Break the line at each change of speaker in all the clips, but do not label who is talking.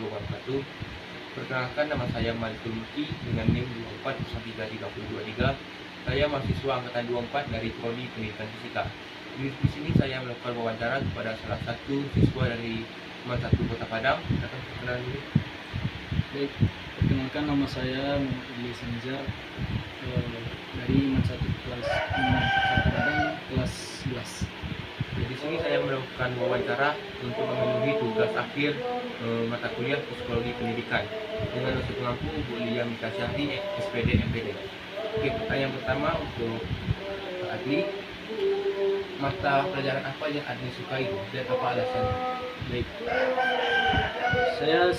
warahmatullahi wabarakatuh. Perkenalkan, nama saya Malikul Mulki dengan NIM 241333. Saya mahasiswa angkatan 24 dari Prodi Pendidikan Fisika. Di sini saya melakukan wawancara kepada salah satu siswa dari MAN 1 Kota Padang. Akan perkenalan dulu.
Baik, perkenalkan nama saya Muhammad Idris Hamzah dari MAN 1 kelas 1 Padang kelas 11.
Di sini saya melakukan wawancara untuk memenuhi tugas akhir mata kuliah Psikologi Pendidikan dengan dosen pengampu Bu Lia Mika Syahri, SPD MPD. Oke, pertanyaan pertama untuk Pak Adli. Mata pelajaran apa yang Adli sukai dan apa alasannya?
Baik, saya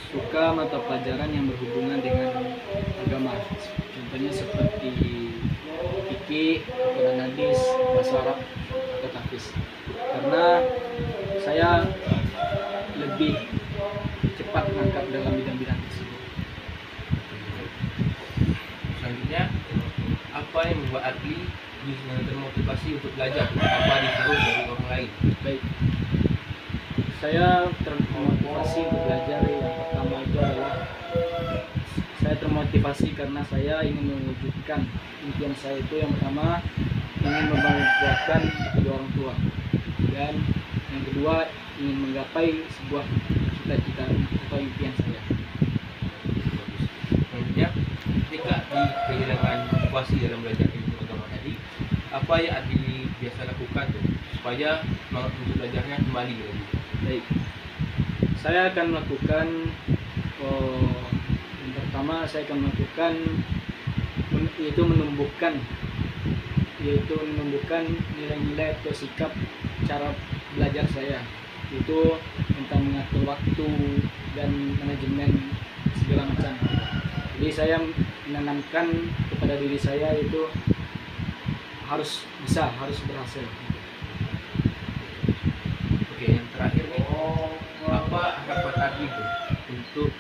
suka mata pelajaran yang berhubungan dengan agama. Contohnya seperti fikih, Al-Quran hadis, bahasa Arab, atau tahfiz. Karena saya lebih cepat menangkap dalam bidang-bidang tersebut.
Selanjutnya, apa yang membuat Adli termotivasi untuk belajar tanpa disuruh dari orang lain?
Baik, saya termotivasi untuk belajar. Yang pertama itu adalah saya termotivasi karena saya ingin mewujudkan impian saya. Itu yang pertama, ingin membahagiakan kedua orang tua, dan yang kedua ingin menggapai sebuah cita-cita atau impian saya.
Selanjutnya, ketika di kehilangan motivasi dalam belajar ilmu agama tadi, apa yang Adli biasa lakukan supaya semangat untuk belajarnya kembali lagi?
Baik, saya akan melakukan yang pertama saya akan melakukan yaitu menumbuhkan nilai-nilai atau sikap cara belajar saya, itu tentang mengatur waktu dan manajemen segala macam. Jadi saya menanamkan kepada diri saya itu harus berhasil.
Oke, yang terakhir nih, apa harapan Adli untuk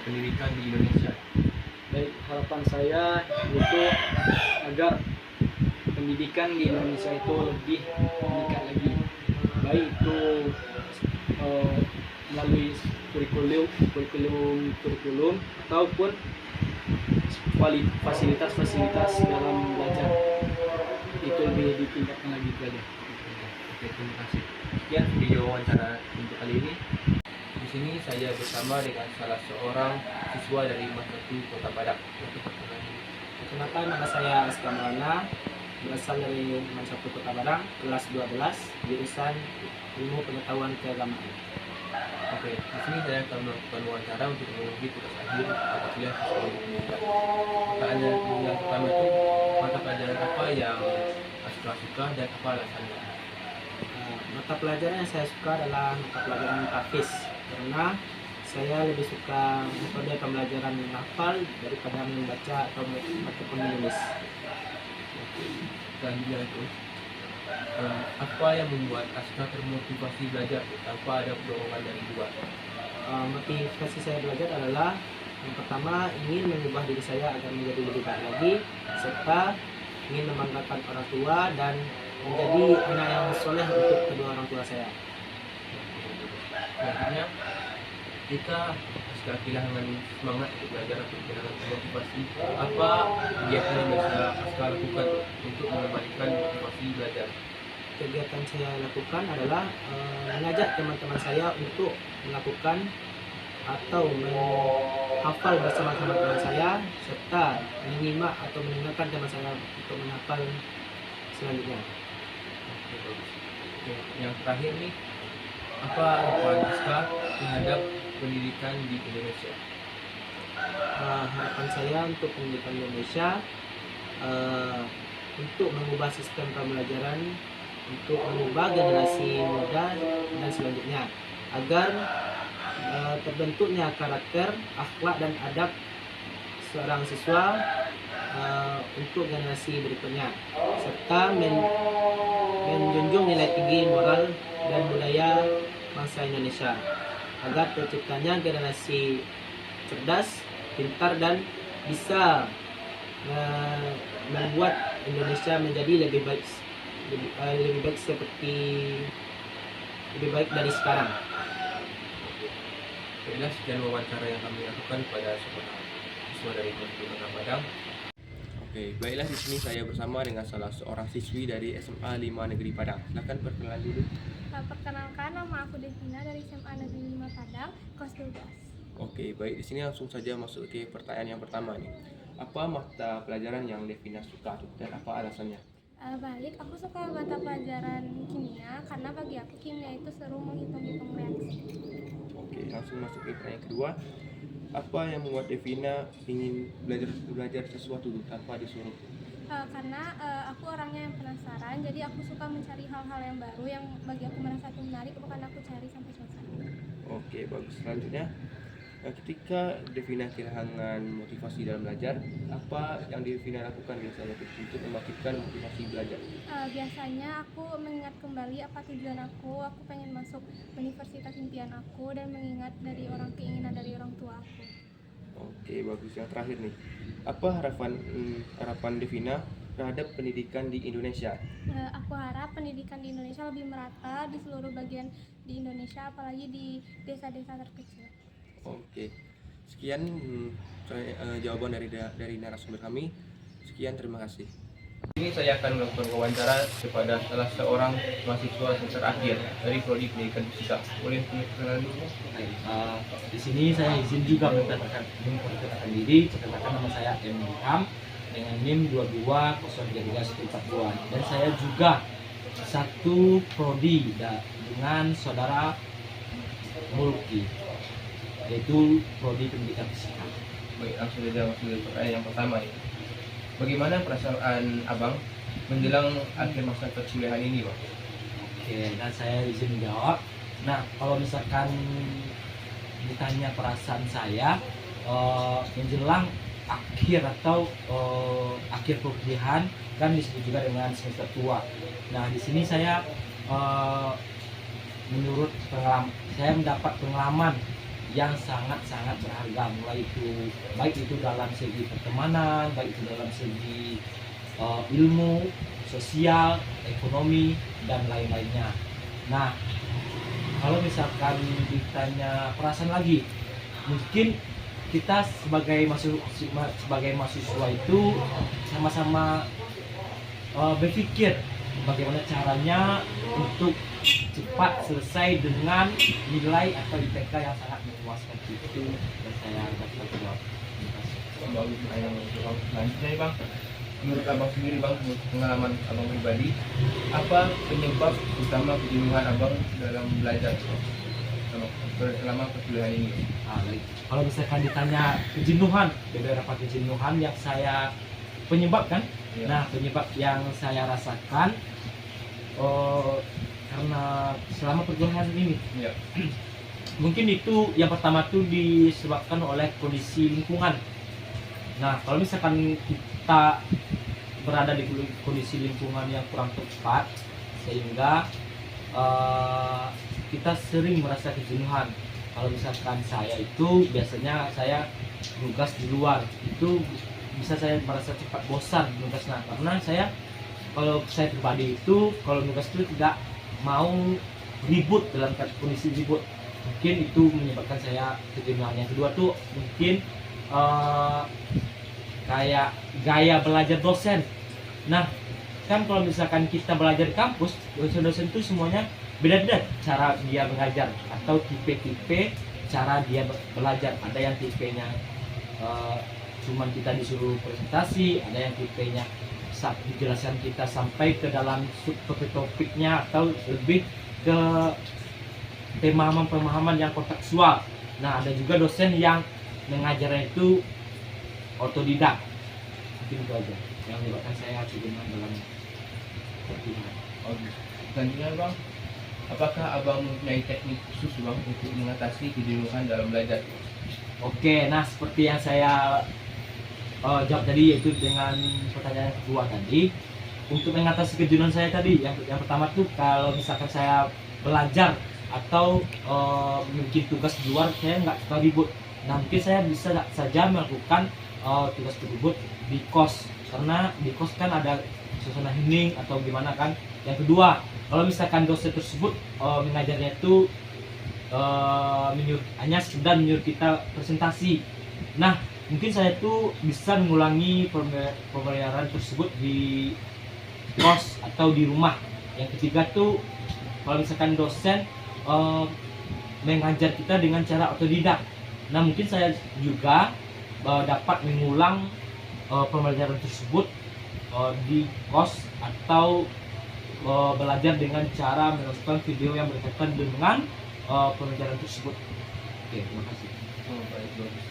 pendidikan di Indonesia?
Baik, harapan saya itu agar pendidikan di Indonesia itu lebih meningkat lagi, baik itu melalui kurikulum ataupun fasilitas dalam belajar itu lebih ditingkatkan lagi belajar.
Oke, terima kasih. Sekian video wawancara untuk kali ini. Di sini saya bersama dengan salah seorang siswa dari MAN 1 Kota Padang.
Perkenalkan, nama saya Aska Maulana, berasal dari MAN 1 Kota Padang, kelas 12, jurusan Ilmu Pengetahuan Keagamaan.
Oke, di sini saya akan melakukan wawancara untuk memenuhi tugas akhir mata kuliah Psikologi Pendidikan. Pertanyaan yang pertama itu, mata pelajaran apa yang Aska suka dan apa alasannya?
Mata pelajaran yang saya suka adalah mata pelajaran tahfiz, karena saya lebih suka metode pembelajaran menghafal daripada membaca ataupun menulis.
Selanjutnya itu, apa yang membuat Aska termotivasi belajar tanpa ada dorongan dari luar?
Motivasi saya belajar adalah yang pertama, ingin mengubah diri saya agar menjadi lebih baik lagi, serta ingin membanggakan orang tua dan menjadi anak yang soleh untuk kedua orang tua saya.
Selanjutnya, jika Aska kehilangan semangat untuk belajar atau kehilangan motivasi, apa kegiatan yang bisa Aska lakukan untuk mengembalikan motivasi belajar?
Kegiatan saya lakukan adalah mengajak teman-teman saya untuk melakukan atau menghafal bersama teman-teman saya, serta menyimak atau mendengarkan teman saya untuk menghafal selanjutnya.
Oke, yang terakhir nih, apa harapan Aska terhadap pendidikan di Indonesia?
Harapan saya untuk pendidikan di Indonesia untuk mengubah sistem pembelajaran, untuk mengubah generasi muda dan selanjutnya, agar terbentuknya karakter, akhlak dan adab seorang siswa untuk generasi berikutnya, serta menjunjung nilai tinggi moral dan budaya bangsa Indonesia, agar terciptanya generasi cerdas, pintar dan bisa membuat Indonesia menjadi lebih baik dari sekarang.
Baiklah, sekian wawancara yang kami lakukan pada seorang siswa dari Pondok Menengah Padang. Oke, baiklah, di sini saya bersama dengan salah seorang siswi dari SMA 5 Negeri Padang. Silakan perkenalan dulu.
Perkenalkan, nama aku Devina dari SMA Negeri 5 Padang, kelas 12.
Oke, baik, di sini langsung saja masuk ke pertanyaan yang pertama nih. Apa mata pelajaran yang Devina suka dan apa alasannya?
Balik, aku suka mata pelajaran kimia karena bagi aku kimia itu seru menghitung-hitung reaksi.
Oke, langsung masuk ke pertanyaan kedua. Apa yang membuat Devina ingin belajar sesuatu tanpa disuruh?
Karena aku orangnya yang penasaran, jadi aku suka mencari hal-hal yang baru yang bagi aku merasa itu menarik, bahkan aku cari sampai selesai.
Oke, bagus. Selanjutnya, ketika Devina kehilangan motivasi dalam belajar, apa yang Devina lakukan biasanya untuk membangkitkan motivasi belajar?
Biasanya aku mengingat kembali apa tujuan aku pengen masuk universitas impian aku, dan mengingat dari keinginan dari orang tua aku.
Oke, bagus. Yang terakhir nih, apa harapan Devina terhadap pendidikan di Indonesia?
Aku harap pendidikan di Indonesia lebih merata di seluruh bagian di Indonesia, apalagi di desa-desa terkecil.
Oke, sekian jawaban dari narasumber kami. Sekian, terima kasih. Ini saya akan melakukan wawancara kepada salah seorang mahasiswa semester akhir dari Prodi Pendidikan Fisika. Boleh perkenalan dulu?
Di sini saya izin juga memperkenalkan diri. Perkenalkan, nama saya M. Ilham dengan NIM 22033142, dan saya juga satu prodi dengan saudara Mulki, yaitu prodi pendidikan fisika.
Baik, langsung saja masuk ke pertanyaan yang pertama ya. Bagaimana perasaan abang menjelang akhir masa perkuliahan ini, Bang?
Oke, dan saya izin menjawab. Nah, kalau misalkan ditanya perasaan saya menjelang akhir atau akhir perkuliahan, kan disebut juga dengan semester tua. Nah, di sini saya menurut pengalaman saya mendapat pengalaman yang sangat-sangat berharga, mulai itu baik itu dalam segi pertemanan, baik itu dalam segi ilmu, sosial, ekonomi, dan lain-lainnya. Nah, kalau misalkan ditanya perasaan lagi, mungkin kita sebagai mahasiswa itu sama-sama berpikir bagaimana caranya untuk cepat selesai dengan nilai atau IPK yang sangat memuaskan itu, dan saya dapat jawab.
Bagus, selanjutnya Bang, menurut abang sendiri Bang, menurut pengalaman abang pribadi, apa penyebab utama kejenuhan abang dalam belajar selama perkuliahan ini?
Baik. Kalau misalkan ditanya kejenuhan, beberapa kejenuhan yang saya penyebabkan, nah penyebab yang saya rasakan karena selama perkuliahan ini, mungkin itu yang pertama tuh disebabkan oleh kondisi lingkungan. Nah, kalau misalkan kita berada di kondisi lingkungan yang kurang tepat, sehingga kita sering merasa kejenuhan. Kalau misalkan saya itu biasanya saya nugas di luar, itu bisa saya merasa cepat bosan nugas. Nah, karena kalau saya pribadi itu kalau nugas itu tidak mau ribut, dalam kondisi ribut, mungkin itu menyebabkan saya kejenuhan. Yang kedua tuh mungkin kayak gaya belajar dosen. Nah, kan kalau misalkan kita belajar di kampus, dosen-dosen itu semuanya beda-beda cara dia mengajar, atau tipe-tipe cara dia belajar. Ada yang tipenya cuman kita disuruh presentasi, ada yang tipenya dijelaskan kita sampai ke dalam topik-topiknya, atau lebih ke pemahaman-pemahaman yang kontekstual. Nah, ada juga dosen yang mengajarnya itu otodidak. Mungkin itu aja yang menyebabkan saya kejenuhan dalam perkuliahan.
Selanjutnya Bang, apakah abang mempunyai teknik khusus Bang untuk mengatasi kejenuhan dalam belajar?
Oke, nah seperti yang saya jawab tadi, yaitu dengan pertanyaan yang kedua tadi, untuk mengatasi kejenuhan saya tadi, yang pertama tuh kalau misalkan saya belajar atau memiliki tugas di luar, saya nggak suka ribut. Nah, mungkin saya bisa saja melakukan tugas tersebut di kos, karena di kos kan ada suasana hening atau gimana kan. Yang kedua, kalau misalkan dosen tersebut mengajarnya itu
hanya sekedar menyuruh kita presentasi. Nah, mungkin saya tuh bisa mengulangi pembelajaran tersebut di kos atau di rumah. Yang ketiga tuh kalau misalkan dosen mengajar kita dengan cara otodidak. Nah, mungkin saya juga dapat mengulang pembelajaran tersebut di kos atau belajar dengan cara menonton video yang berkaitan dengan pembelajaran tersebut. Oke, terima kasih.
Baik, bagus.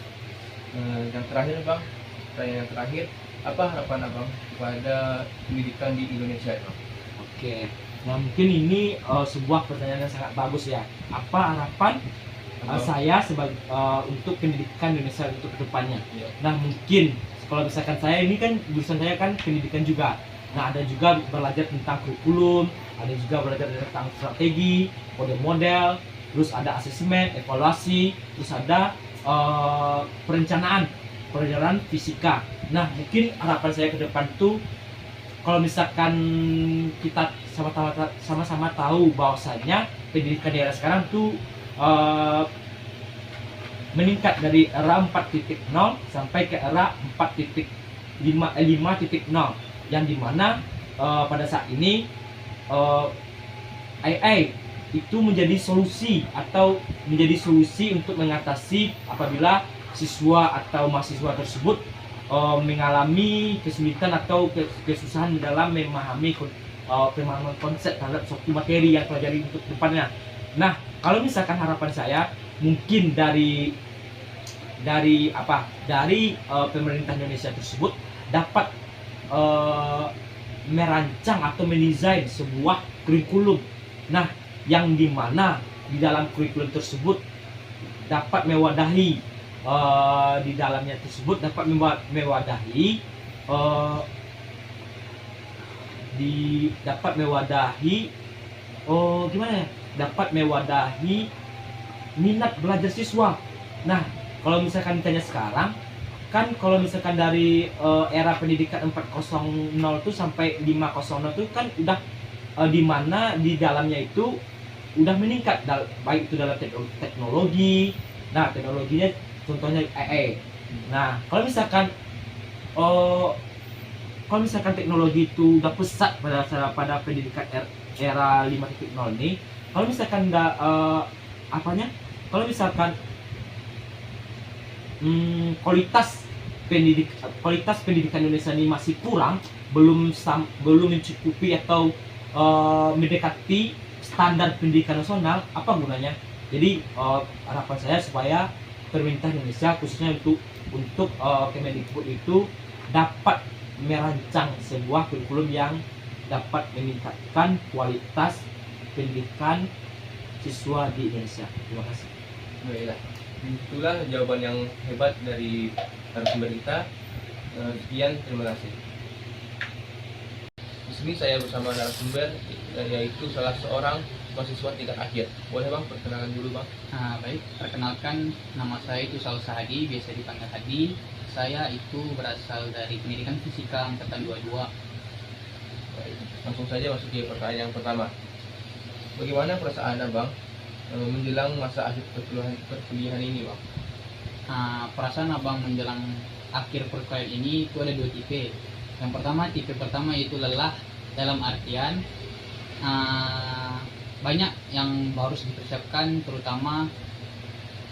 Yang terakhir bang, pertanyaan yang terakhir, apa harapan abang kepada pendidikan di Indonesia bang?
Oke, nah mungkin ini sebuah pertanyaan yang sangat bagus ya. Apa harapan saya sebagai untuk pendidikan Indonesia untuk kedepannya?
Ya.
Nah mungkin kalau misalkan saya ini kan jurusan saya kan pendidikan juga. Nah ada juga belajar tentang kurikulum, ada juga belajar tentang strategi, model-model, terus ada asesmen, evaluasi, terus ada perencanaan fisika. Nah mungkin harapan saya ke depan tuh kalau misalkan kita sama-sama tahu bahwasanya pendidikan di era sekarang tuh meningkat dari era 4.0 sampai ke era 4.5.0 yang dimana pada saat ini AI itu menjadi solusi untuk mengatasi apabila siswa atau mahasiswa tersebut mengalami kesulitan atau kesusahan dalam memahami pemahaman konsep terhadap suatu materi yang pelajari untuk depannya. Nah, kalau misalkan harapan saya mungkin dari pemerintah Indonesia tersebut dapat merancang atau mendesain sebuah kurikulum. Nah, yang dimana di dalam kurikulum tersebut dapat mewadahi di dalamnya tersebut dapat mewadahi dapat mewadahi minat belajar siswa. Nah, kalau misalkan ditanya sekarang kan kalau misalkan dari era pendidikan 4.0 itu sampai 5.0 itu kan udah di mana di dalamnya itu udah meningkat baik itu dalam teknologi. Nah, teknologinya contohnya AI. Nah, kalau misalkan teknologi itu udah pesat pada pendidikan era 5.0 ini, kalau misalkan kualitas pendidikan Indonesia ini masih kurang, belum mencukupi atau mendekati standar pendidikan nasional, apa gunanya? Jadi harapan saya supaya pemerintah Indonesia khususnya untuk Kemendikbud itu dapat merancang sebuah kurikulum yang dapat meningkatkan kualitas pendidikan siswa di Indonesia. Terima kasih.
Baiklah, itulah jawaban yang hebat dari narasumber kita. Sekian, terima kasih. Di sini saya bersama narasumber yaitu salah seorang mahasiswa tingkat akhir. Boleh bang perkenalan dulu bang?
Baik, perkenalkan nama saya itu Saul Sahadi, biasa dipanggil Hadi. Saya itu berasal dari pendidikan fisika angkatan 22.
Baik, langsung saja masuk ke pertanyaan yang pertama. Bagaimana perasaan abang menjelang masa akhir perkuliahan ini bang?
Perasaan abang menjelang akhir perkuliahan ini itu ada 2 tipe. Yang pertama, tipe pertama itu lelah dalam artian banyak yang harus dipersiapkan, terutama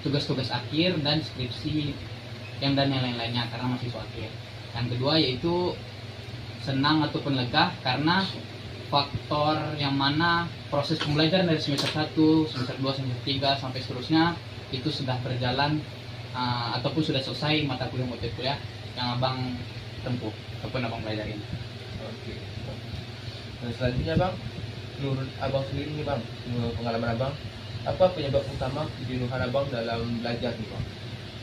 tugas-tugas akhir dan skripsi dan yang lain-lainnya karena masih akhir. Yang kedua yaitu senang ataupun lega karena faktor yang mana proses pembelajaran dari semester 1, semester 2, semester 3 sampai seterusnya itu sudah berjalan ataupun sudah selesai mata kuliah yang abang tempuh ataupun abang pelajarin.
Oke. Dan selanjutnya bang, menurut abang sendiri nih bang, menurut pengalaman abang, apa penyebab utama kejenuhan abang dalam belajar nih bang?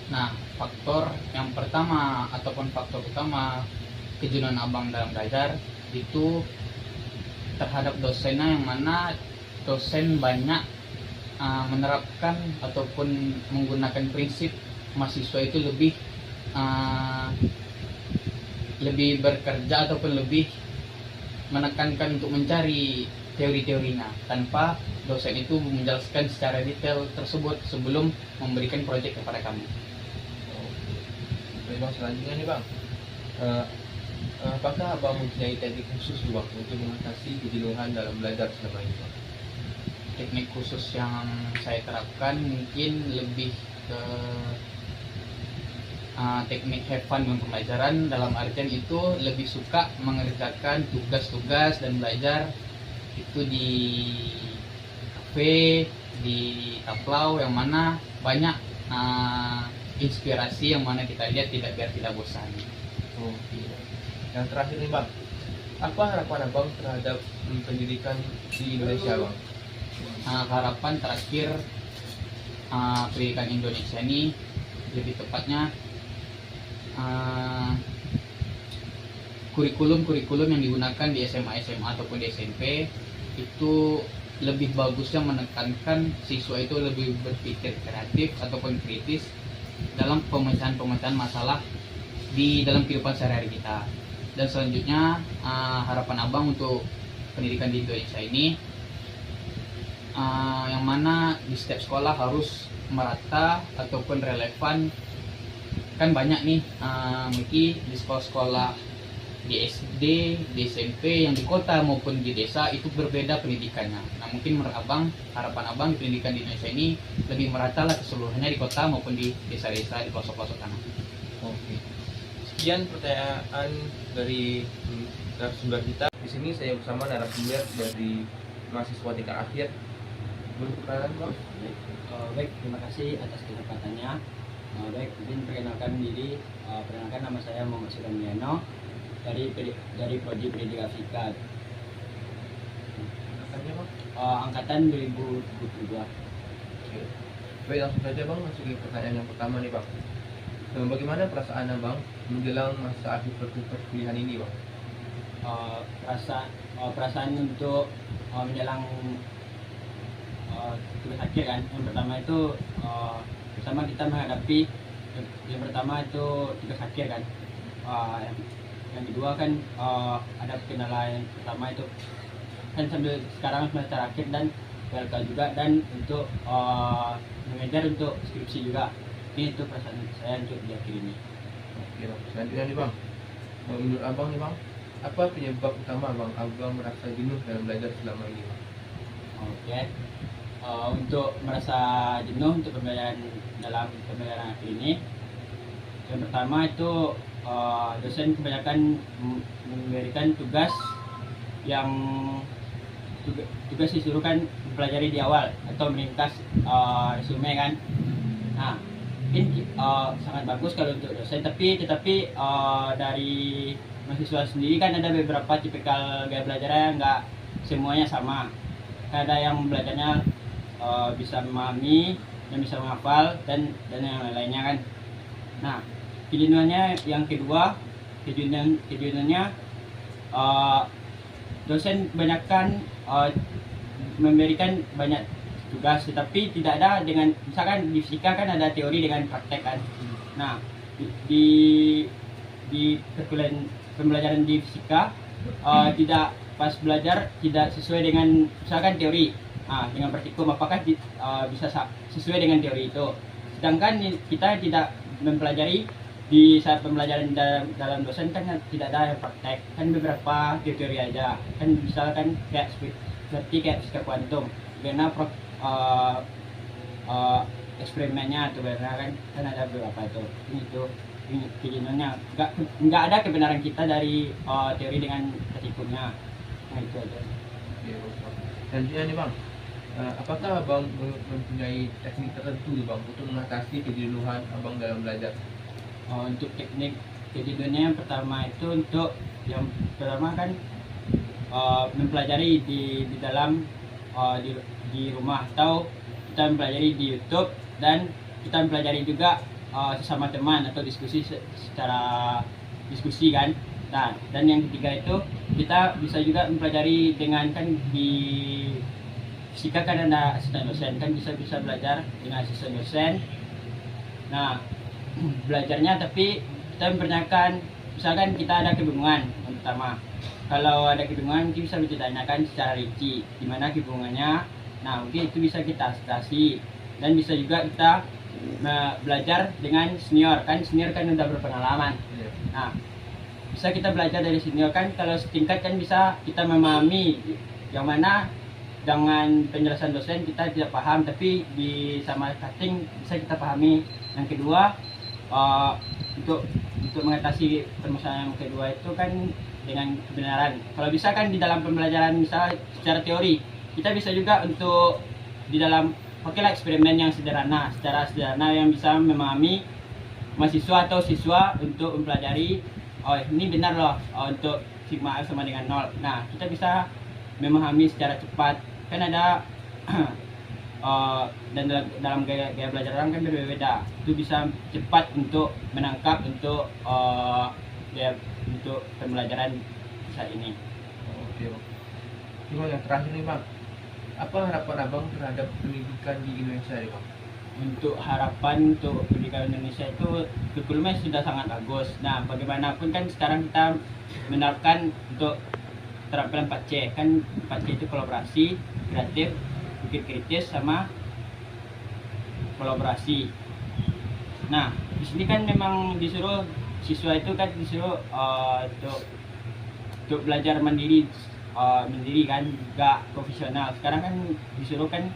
Nah, faktor yang pertama ataupun faktor utama kejenuhan abang dalam belajar itu terhadap dosennya, yang mana dosen banyak menerapkan ataupun menggunakan prinsip mahasiswa itu lebih bekerja ataupun lebih menekankan untuk mencari teori-teorinya tanpa dosen itu menjelaskan secara detail tersebut sebelum memberikan proyek kepada kami.
Baik bang, selanjutnya nih bang, apakah abang mempunyai teknik khusus nih bang untuk mengatasi kejenuhan dalam belajar selama ini bang?
Teknik khusus yang saya terapkan mungkin lebih ke teknik have fun dengan pembelajaran, dalam artian itu lebih suka mengerjakan tugas-tugas dan belajar itu di kafe, di kaplau yang mana banyak inspirasi yang mana kita lihat biar tidak bosan.
Oke. Yang terakhir nih bang, apa harapan abang terhadap pendidikan di Indonesia bang?
Harapan terakhir pendidikan Indonesia ini lebih tepatnya kurikulum yang digunakan di SMA ataupun di SMP itu lebih bagusnya menekankan siswa itu lebih berpikir kreatif ataupun kritis dalam pemecahan masalah di dalam kehidupan sehari-hari kita. Dan selanjutnya harapan abang untuk pendidikan di Indonesia ini yang mana di setiap sekolah harus merata ataupun relevan. Kan banyak nih mungkin di sekolah-sekolah di SD, di SMP yang di kota maupun di desa itu berbeda pendidikannya. Nah mungkin menurut abang, harapan abang di pendidikan di Indonesia ini lebih merata lah keseluruhannya di kota maupun di desa-desa, di pelosok-pelosok tanah.
Oke. Sekian pertanyaan dari narasumber kita. Di sini saya bersama narasumber dari mahasiswa tingkat akhir. Berkenalan bang.
Baik, terima kasih atas kesempatannya. Baik, izin perkenalkan diri. Perkenalkan nama saya Muhammad Sulaiman dari Prodi Pendidikan Fisika.
Angkatannya bang.
Angkatan 2022.
Oke. Baik, langsung saja bang masuk ke pertanyaan yang pertama nih bang. Bagaimana perasaan abang menjelang masa akhir perkuliahan ini bang?
Perasaan untuk menjelang tugas akhir kan. Yang pertama itu pertama kita menghadapi yang pertama itu tugas akhir kan. Yang kedua kan ada kendala yang pertama itu kan sambil sekarang semester akhir dan PLK juga, dan untuk mengejar untuk skripsi juga. Ini itu perasaan saya untuk di akhir ini.
Oke bang. Selanjutnya nih bang, menurut abang nih bang, apa penyebab utama abang merasa jenuh dalam belajar selama ini bang?
Oke. Untuk merasa jenuh untuk pembelajaran dalam pembelajaran akhir ini, yang pertama itu dosen kebanyakan memberikan tugas yang tugas disuruhkan mempelajari di awal atau meringkas resume kan. Nah, mungkin sangat bagus kalau untuk dosen, tetapi dari mahasiswa sendiri kan ada beberapa tipikal gaya belajarnya yang nggak semuanya sama. Ada yang belajarnya bisa memahami dan bisa menghafal dan yang lainnya kan. Nah, kejenuhannya yang kedua, kejenuhannya dosen kebanyakan memberikan banyak tugas, tetapi tidak ada dengan misalkan di fisika kan ada teori dengan praktek kan. Nah, di perkuliahan pembelajaran di fisika tidak pas belajar tidak sesuai dengan misalkan teori. Dengan praktikum apakah bisa sesuai dengan teori itu. Sedangkan kita tidak mempelajari di saat pembelajaran dalam dosen kan tidak ada yang praktek, kan beberapa teori aja. Kan misalkan kayak seperti fisika kuantum, karena eksperimennya atau kan ada beberapa itu kejenuhannya. Nggak ada kebenaran kita dari teori dengan praktikumnya. Nah itu aja.
Selanjutnya nih bang, apakah abang mempunyai teknik tertentu nih bang untuk mengatasi kejenuhan abang dalam belajar?
Untuk teknik kejenuhannya yang pertama itu yang pertama kan mempelajari di dalam di rumah, atau kita mempelajari di YouTube, dan kita mempelajari juga sesama teman atau diskusi secara diskusi kan. Nah, dan yang ketiga itu kita bisa juga mempelajari dengan kan di fisika kan ada asisten dosen, kan bisa belajar dengan asisten dosen. Nah, belajarnya tapi kita mempertanyakan misalkan kita ada kebingungan yang pertama. Kalau ada kebingungan kita bisa ditanyakan secara rinci di mana kebingungannya. Nah, mungkin itu bisa kita atasi dan bisa juga kita belajar dengan senior, kan senior kan udah berpengalaman. Nah, bisa kita belajar dari senior kan, kalau setingkat kan bisa kita memahami yang mana dengan penjelasan dosen kita tidak paham tapi di sama cutting bisa kita pahami. Yang kedua, untuk mengatasi permasalahan yang kedua itu kan dengan kebenaran. Kalau bisa kan di dalam pembelajaran misalnya secara teori, kita bisa juga untuk di dalam pakailah eksperimen yang sederhana, secara sederhana yang bisa memahami mahasiswa atau siswa untuk mempelajari, oh ini benar loh, untuk sigma F sama dengan 0. Nah, kita bisa memahami secara cepat. Kan ada dan dalam gaya belajar orang kan berbeda. Itu bisa cepat untuk menangkap untuk untuk pembelajaran saat ini.
Oke, Bang. Cuma yang terakhir nih, Bang. Apa harapan Abang terhadap pendidikan di Indonesia nih, Bang?
Untuk harapan untuk pendidikan Indonesia itu kurikulumnya sudah sangat bagus. Nah, bagaimanapun kan sekarang kita menerapkan untuk terapkan 4C. Kan 4C itu kolaborasi, kreatif, pikir kritis, sama kolaborasi. Nah, di sini kan memang disuruh siswa itu kan disuruh untuk belajar mandiri kan, nggak profesional. Sekarang kan disuruh kan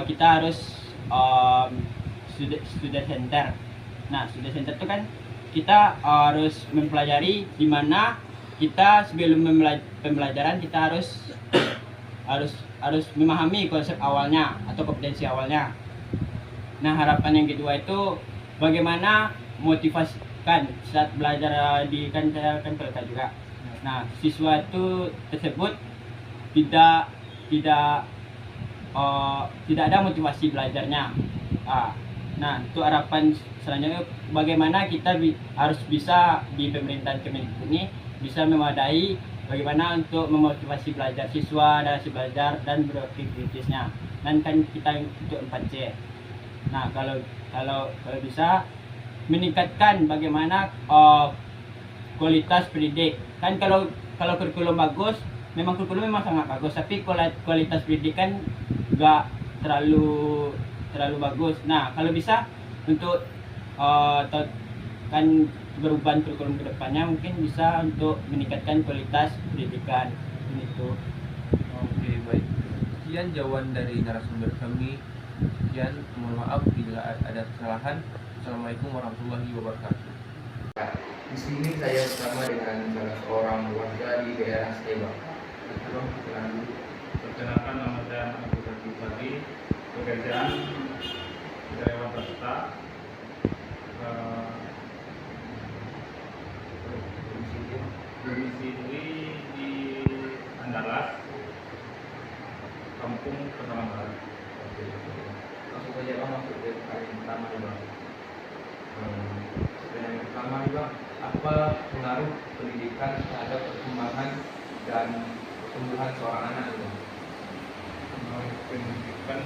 kita harus student center. Nah, student center itu kan kita harus mempelajari di mana kita sebelum pembelajaran kita harus memahami konsep awalnya atau kompetensi awalnya. Nah, harapan yang kedua itu bagaimana motivasikan saat belajar di kan PLK juga. Nah, siswa itu tersebut tidak ada motivasi belajarnya. Nah, itu harapan selanjutnya bagaimana kita harus bisa di pemerintahan Kemendikbud ini bisa memadai bagaimana untuk memotivasi belajar siswa dan belajar dan berpikir kritisnya. Dan kan kita untuk 4C. Nah, kalau bisa meningkatkan bagaimana kualitas pendidik. Kan kalau kurikulum bagus, memang kurikulum memang sangat bagus, tapi kualitas pendidikan enggak terlalu bagus. Nah, kalau bisa untuk kan perubahan kurikulum kedepannya mungkin bisa untuk meningkatkan kualitas pendidikan itu.
Oke, baik. Sekian jawaban dari narasumber kami. Sekian, mohon maaf bila ada kesalahan. Assalamualaikum warahmatullahi wabarakatuh. Di sini saya bersama dengan salah seorang warga di daerah Steba. Tolong perkenalan dulu.
Perkenalkan, nama saya Abu Bakar Fadli, pekerjaan karyawan swasta. Domisili di Andalas, Kampung Pesalang Barat.
Langsung saja Bang, masuk ke pertanyaan pertama nih Bang. Pertanyaan pertama nih Bang, apa pengaruh pendidikan terhadap perkembangan dan pertumbuhan seorang anak itu?
Pendidikan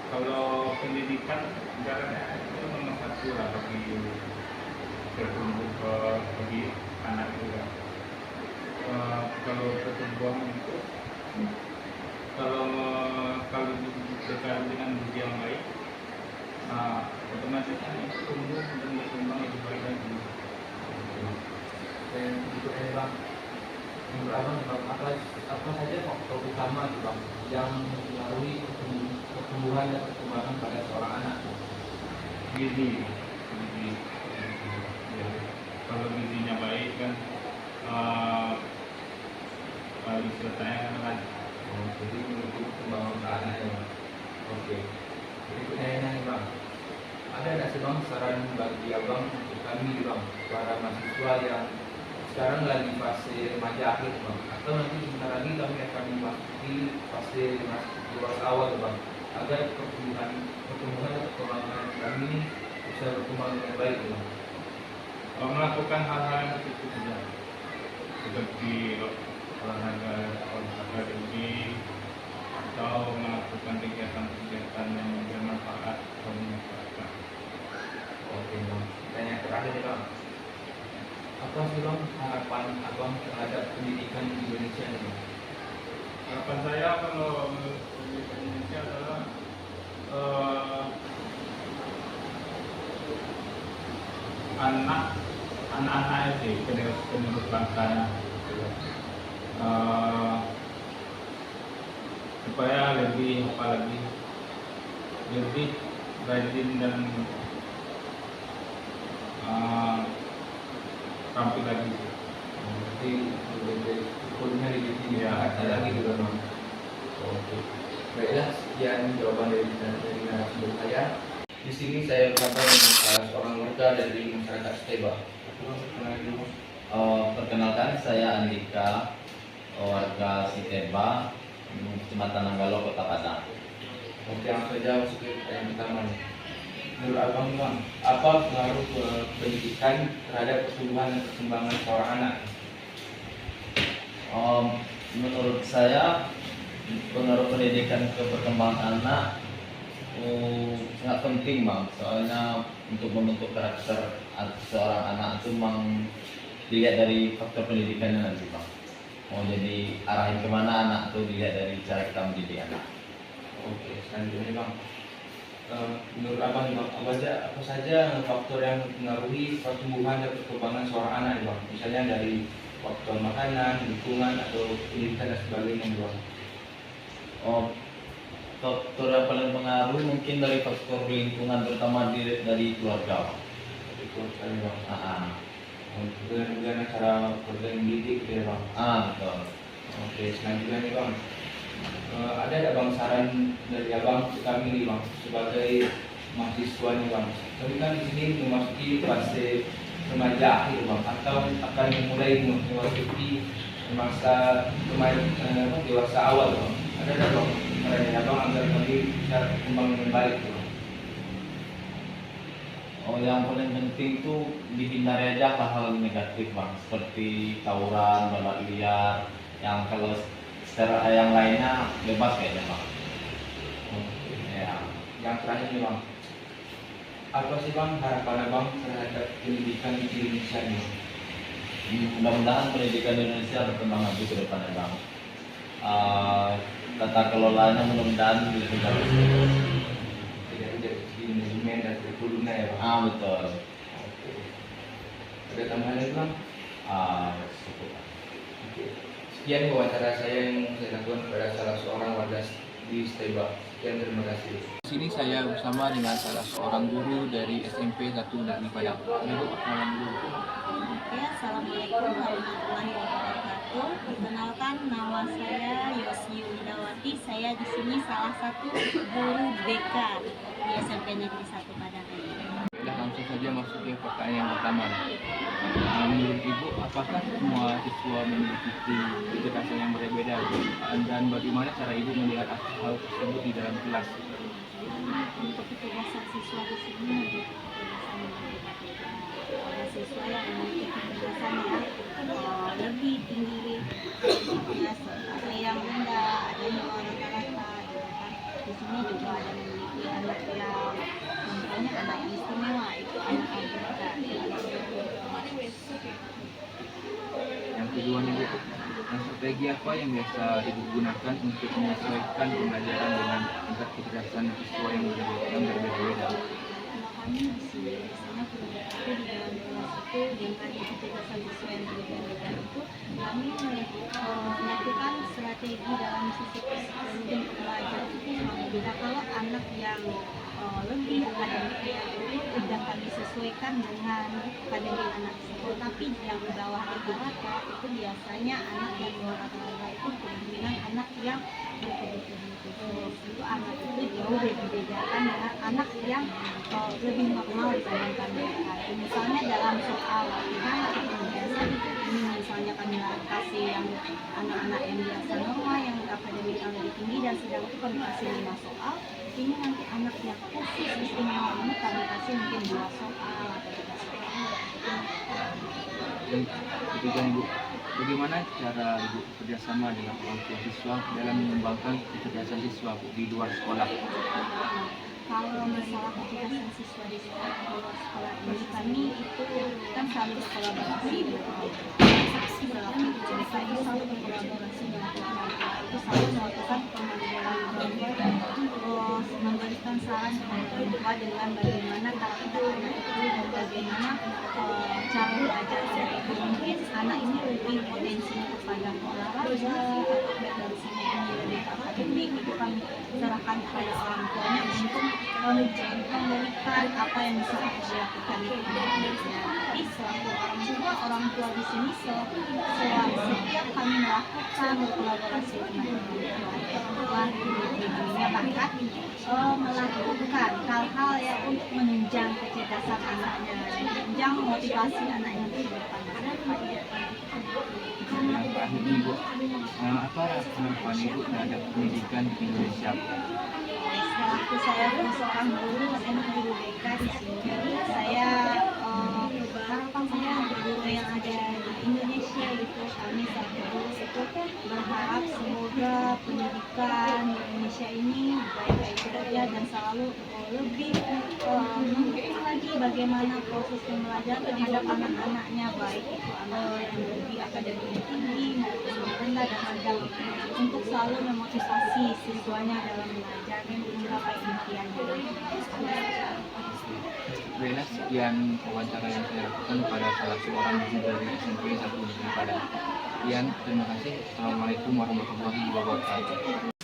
kalau pendidikan itu nomor satu lah bagi bertumbuh bagi anak juga. Kalau pertumbuhan itu kalau berkaitan dengan budi yang baik, otomatis anak itu tumbuh dan berkembang lebih baik lagi.
Dan berikutnya Bang, menurut Abang apa saja faktor utama tuh Bang yang mempengaruhi pertumbuhan dan perkembangan pada seorang anak?
Gizi. Ya. Kalau gizinya baik kan selesai kan.
Jadi mendukung perkembangan anaknya Bang. Oke. Berikutnya nih Bang, ada nggak sih Bang saran bagi Abang untuk kami Bang, para mahasiswa yang sekarang lagi fase remaja akhir Bang, atau nanti sebentar lagi kami akan memasuki fase dewasa awal Bang, agar pertumbuhan dan perkembangan kami ini bisa berkembang dengan baik Bang.
Melakukan hal-hal yang positif saja, seperti olahraga tinggi atau melakukan kegiatan yang bermanfaat bagi masyarakat.
apa sih bang harapan abang terhadap pendidikan di Indonesia ini bang?
Harapan saya kalau menurut pendidikan Indonesia adalah eh, anak-anak itu penerus bangsanya, Eh, supaya lebih apalagi lebih rajin dan ramping lagi.
Berarti lebih kurikulumnya lebih tinggi
Iya.
ada lagi gitu bang. Oke. Baiklah, sekian jawaban dari narasumber saya. Di sini saya berhadapan dengan salah seorang warga dari masyarakat Steba.
Perkenalkan, saya Andika, warga Siteba, Kecamatan Nanggalo, Kota Padang.
Oke, langsung saja masuk ke pertanyaan pertama nih. Menurut abang bang, apa pengaruh pendidikan terhadap pertumbuhan dan perkembangan seorang anak?
Menurut saya, pengaruh pendidikan ke perkembangan anak sangat penting bang. Soalnya untuk membentuk karakter seorang anak itu memang dilihat dari faktor pendidikannya nanti bang. Mau jadi arahin kemana anak itu dilihat dari cara kita mendidik anak.
Oke, selanjutnya bang. Menurut abang bang, apa saja faktor yang mempengaruhi pertumbuhan dan perkembangan seorang anak bang? Misalnya dari faktor makanan, lingkungan, atau pendidikan dan sebagainya bang.
Faktor yang paling pengaruh mungkin dari faktor lingkungan, terutama dari keluarga bang.
Itu sekali bang.
Ah,
Bagaimana cara keluarga mendidik ya bang?
betul.
Oke, selanjutnya nih bang. Ada nggak bang saran dari abang ke kami nih bang sebagai mahasiswa nih bang? Kami kan di sini memasuki fase remaja akhir bang, atau akan memulai memasuki masa dewasa awal bang. Ada nggak bang saran dari abang agar kami bisa berkembang dengan baik bang?
Yang paling penting itu dihindari aja hal-hal negatif bang, seperti tawuran, balap liar, yang kalau secara yang lainnya bebas kayaknya bang. Ya.
Yang terakhir nih bang, apa sih bang harapan abang terhadap pendidikan di Indonesia ini?
Mudah-mudahan pendidikan di Indonesia berkembang maju ke depannya bang. Tata kelolanya mudah-mudahan lebih bagus.
Tidak dari segi manajemen dan kurikulumnya ya bang.
Betul.
Oke. Ada tambahan lagi bang?
Cukup.
Oke. Sekian wawancara saya yang saya lakukan kepada salah seorang warga di Steba. Sekian, terima kasih. Di sini saya bersama dengan salah seorang guru dari SMP 1 Negeri Padang. Ibu, assalamualaikum.
Oke, assalamualaikum warahmatullahi wabarakatuh. Perkenalkan, nama saya Yosi Widawati. Saya di sini salah satu guru BK di SMP Negeri 1 Padang.
Kita langsung saja masuk ke pertanyaan yang pertama. Menurut Ibu, apakah semua siswa memiliki kecerdasan yang berbeda? Dan bagaimana cara Ibu melihat hal tersebut di dalam kelas?
Untuk kecerdasan siswa di sini kecerdasan yang berbeda. Ada siswa yang memiliki kecerdasan yang lebih tinggi, ada yang rendah, ada yang rata-rata. Di sini juga ada memiliki anak yang contohnya anak yang istimewa, itu anak yang berbeda.
Yang kedua nih Bu, strategi apa yang biasa Ibu gunakan untuk menyesuaikan pembelajaran dengan tingkat kecerdasan siswa yang berbeda-beda?
Kalau kami di sini biasanya itu di dalam kelas itu dengan kecerdasan siswa yang berbeda itu kami melakukan strategi dalam sisi sistem pembelajaran itu berbeda. Kalau anak yang lebih akademiknya itu sudah kami sesuaikan dengan akademik anak tersebut, tapi yang di bawah rata-rata itu biasanya anak yang di bawah rata-rata itu kemungkinan anak yang berkebutuhan khusus. Itu anak itu jauh dibedakan dengan anak yang lebih normal dibandingkan mereka. Misalnya dalam soal latihan atau biasa misalnya kami kasih yang anak-anak yang biasa normal yang akademik yang lebih tinggi dan sedang itu kami kasih 5 soal. Ini nanti anak yang khusus istimewa ini kami kasih mungkin 2 soal atau 3 soal.
Dan ketiga Ibu, bagaimana cara Ibu kerjasama dengan orang tua siswa dalam mengembangkan kecerdasan siswa Bu di luar sekolah?
Kalau masalah kecerdasan siswa di sekolah. Kalau sekolah ini kami itu kan selalu berkolaborasi dengan itu selalu berkolaborasi dengan orang tua, itu selalu melakukan pembelajaran orang tua dan memberikan saran kepada orang tua dengan bagaimana karakter anak itu dan bagaimana cara belajar anak itu. Mungkin anak ini lebih potensinya kepada olahraga atau dari sini ini lebih ke akademik, itu kami serahkan kepada orang tuanya untuk memberikan apa yang bisa dilakukan itu. Tapi selaku orang tua di sini setiap kami melakukan berkolaborasi dengan orang tua ibunya bahkan melakukan hal-hal yang untuk menunjang kecerdasan anaknya, menunjang motivasi anaknya ke depan.
Ibu, apa harapan Ibu terhadap pendidikan di Indonesia?
Selaku saya seorang guru dan guru BK di sini, saya harapan saya guru yang ada di Indonesia itu, kami selaku guru itu berharap semoga pendidikan di Indonesia ini baik-baik saja dan selalu lebih mengikuti lagi bagaimana proses pembelajaran terhadap anak-anaknya, baik itu anak yang lebih akademik tinggi maupun yang rendah dan sedang, untuk selalu memotivasi siswanya dalam belajar dan menggapai impiannya.
Bella, sekian wawancara yang saya lakukan pada salah seorang guru dari SMP 1 Negeri Padang. Sekian, terima kasih. Assalamualaikum warahmatullahi wabarakatuh.